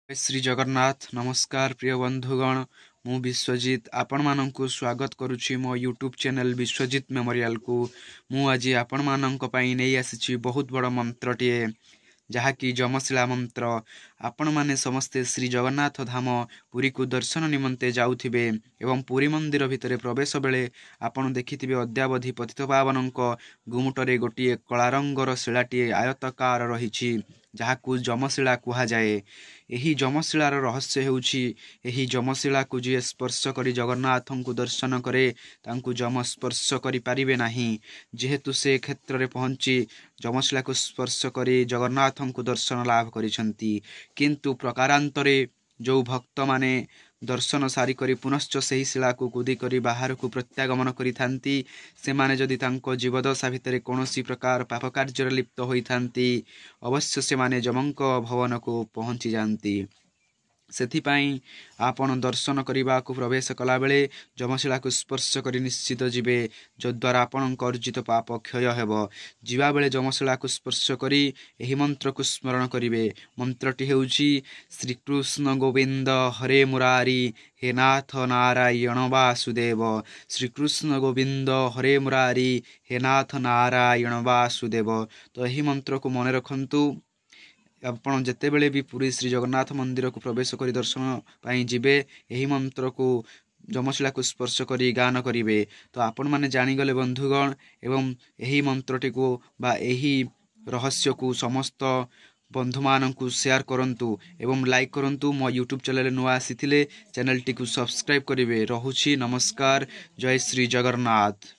श्री जगन्नाथ नमस्कार प्रिय बंधुगण मु विश्वजित आपण मानंकु स्वागत करुछि मो यूट्यूब चैनल विश्वजित मेमोरियल को मु आज आपण मानंक पई नै आसीछि बहुत बड़ मंत्रटिए जहाँकि जमशिला मंत्र। आपण माने समस्ते श्री जगन्नाथ धाम पुरी को दर्शन निमंते जाउथिबे एवं पुरी मंदिर भितरे प्रवेश बेले आपण देखिथिबे अद्यावधि पतित पावनक गुमुटरे गोटिए कला रंगर शिलाटिए आयतकार रहिछि जहाँकु जमशिला कुहा जाए। एही जमशिलार रहस्य हेउछि एही जमशिला को जे स्पर्श करी जगन्नाथंकु दर्शन करे तांकु जम स्पर्श करि पारिबे नाही, जेहेतु से क्षेत्र रे पहुंची जमशिला को स्पर्श करी जगन्नाथंकु दर्शन लाभ करिसंती। किंतु प्रकारांतरे जो भक्त माने दर्शन सारी करी पुनश्च सही शिला को कुदी करी बाहर को प्रत्यागमन करी थांती से माने जदि तांको जीवदशा भितरे कोनोसी प्रकार पाप कार्य लिप्त होई थांती अवश्य से माने जमंक भवन को पहुंची जानती। सेथिपाई आपण दर्शन करने को प्रवेश कला बेले जमशिला को स्पर्श करी निश्चित जीवे जद्वारा आपणक अर्जित पाप क्षय हेब। जीवा बेले जमशिला को स्पर्श करी एही मंत्र को स्मरण करिवे। मंत्रटी हेउछि श्रीकृष्ण गोविंद हरे मुरारी हे नाथ नारायण वासुदेव। श्रीकृष्ण गोविंद हरे मुरारी हे नाथ नारायण वासुदेव। तो एही मंत्र को मन रखंतु। आपण जेते बेले भी पुरी श्री जगन्नाथ मंदिर को प्रवेश करी दर्शन पाई जिबे एही मंत्र को जमशिला को स्पर्श करी गान करिवे। तो आपण माने जानी गले बंधुगण एवं एही मंत्रटी को बा एही रहस्य को समस्त बंधु माननकु शेयर करंतु एवं लाइक करंतु। मो यूट्यूब चैनल नुआ आसीथिले चैनल टी को सब्सक्राइब करिवे। रहुछि नमस्कार। जय श्री जगन्नाथ।